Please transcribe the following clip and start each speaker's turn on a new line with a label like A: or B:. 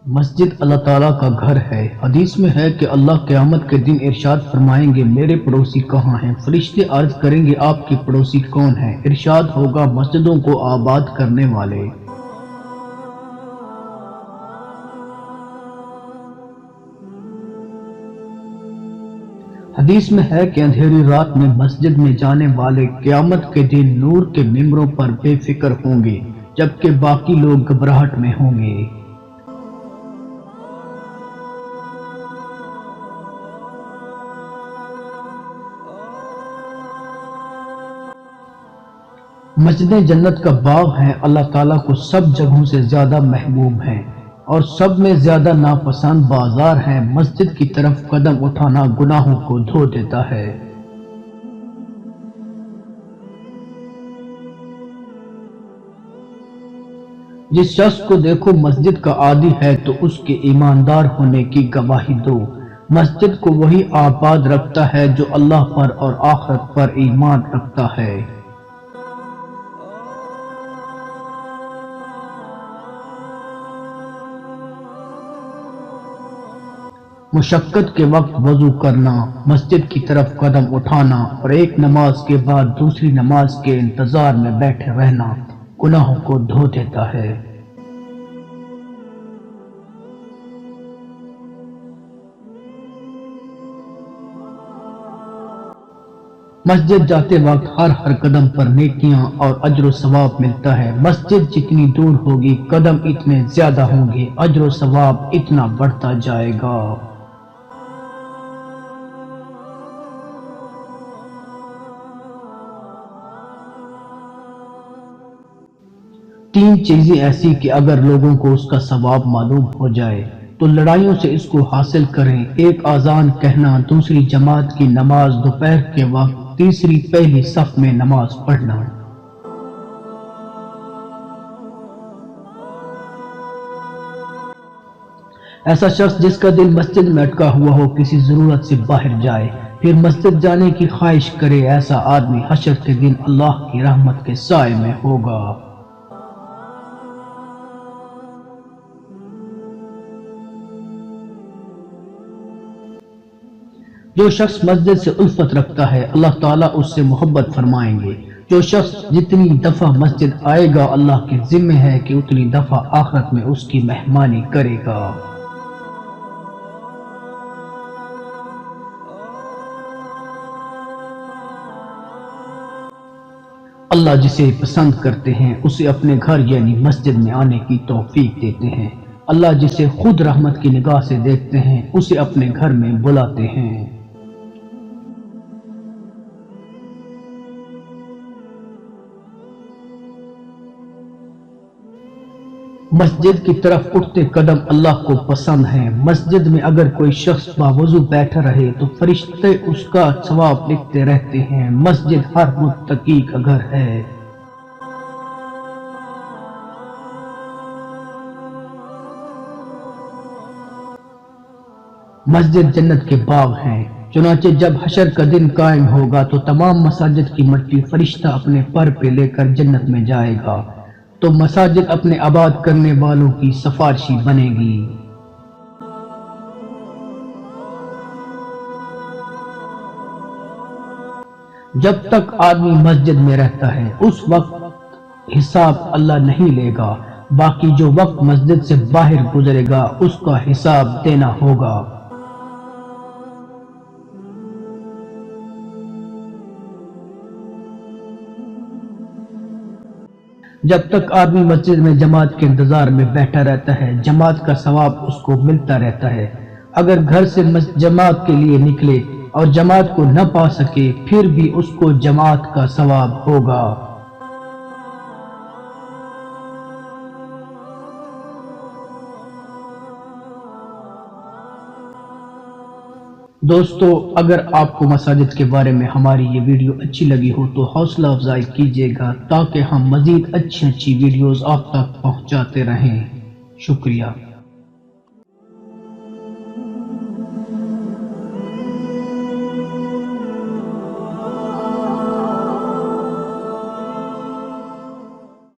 A: مسجد اللہ تعالیٰ کا گھر ہے۔ حدیث میں ہے کہ اللہ قیامت کے دن ارشاد فرمائیں گے میرے پڑوسی کہاں ہیں؟ فرشتے عرض کریں گے آپ کے پڑوسی کون ہیں؟ ارشاد ہوگا مسجدوں کو آباد کرنے والے۔ حدیث میں ہے کہ اندھیری رات میں مسجد میں جانے والے قیامت کے دن نور کے ممبروں پر بے فکر ہوں گے جبکہ باقی لوگ گھبراہٹ میں ہوں گے۔ مسجدیں جنت کا باغ ہیں، اللہ تعالیٰ کو سب جگہوں سے زیادہ محبوب ہیں اور سب میں زیادہ ناپسند بازار ہیں۔ مسجد کی طرف قدم اٹھانا گناہوں کو دھو دیتا ہے۔ جس شخص کو دیکھو مسجد کا عادی ہے تو اس کے ایماندار ہونے کی گواہی دو۔ مسجد کو وہی آباد رکھتا ہے جو اللہ پر اور آخرت پر ایمان رکھتا ہے۔ مشقت کے وقت وضو کرنا، مسجد کی طرف قدم اٹھانا اور ایک نماز کے بعد دوسری نماز کے انتظار میں بیٹھے رہنا گناہوں کو دھو دیتا ہے۔ مسجد جاتے وقت ہر قدم پر نیکیاں اور اجر و ثواب ملتا ہے۔ مسجد جتنی دور ہوگی قدم اتنے زیادہ ہوں گے، اجر و ثواب اتنا بڑھتا جائے گا۔ تین چیزیں ایسی کہ اگر لوگوں کو اس کا ثواب معلوم ہو جائے تو لڑائیوں سے اس کو حاصل کریں۔ ایک اذان کہنا، دوسری جماعت کی نماز دوپہر کے وقت، تیسری پہلی صف میں نماز پڑھنا۔ ایسا شخص جس کا دل مسجد میں اٹکا ہوا ہو کسی ضرورت سے باہر جائے پھر مسجد جانے کی خواہش کرے، ایسا آدمی حشر کے دن اللہ کی رحمت کے سائے میں ہوگا۔ جو شخص مسجد سے الفت رکھتا ہے اللہ تعالیٰ اس سے محبت فرمائیں گے۔ جو شخص جتنی دفعہ مسجد آئے گا اللہ کے ذمہ ہے کہ اتنی دفعہ آخرت میں اس کی مہمانی کرے گا۔ اللہ جسے پسند کرتے ہیں اسے اپنے گھر یعنی مسجد میں آنے کی توفیق دیتے ہیں۔ اللہ جسے خود رحمت کی نگاہ سے دیکھتے ہیں اسے اپنے گھر میں بلاتے ہیں۔ مسجد کی طرف اٹھتے قدم اللہ کو پسند ہیں۔ مسجد میں اگر کوئی شخص باوضو بیٹھا رہے تو فرشتے اس کا ثواب لکھتے رہتے ہیں۔ مسجد ہر متقی کا گھر ہے۔ مسجد جنت کے باغ ہیں، چنانچہ جب حشر کا دن قائم ہوگا تو تمام مساجد کی مٹی فرشتہ اپنے پر پہ لے کر جنت میں جائے گا تو مساجد اپنے آباد کرنے والوں کی سفارشی بنے گی۔ جب تک آدمی مسجد میں رہتا ہے اس وقت حساب اللہ نہیں لے گا، باقی جو وقت مسجد سے باہر گزرے گا اس کا حساب دینا ہوگا۔ جب تک آدمی مسجد میں جماعت کے انتظار میں بیٹھا رہتا ہے جماعت کا ثواب اس کو ملتا رہتا ہے۔ اگر گھر سے جماعت کے لیے نکلے اور جماعت کو نہ پا سکے پھر بھی اس کو جماعت کا ثواب ہوگا۔ دوستو، اگر آپ کو مساجد کے بارے میں ہماری یہ ویڈیو اچھی لگی ہو تو حوصلہ افزائی کیجیے گا تاکہ ہم مزید اچھی ویڈیوز آپ تک پہنچاتے رہیں۔ شکریہ۔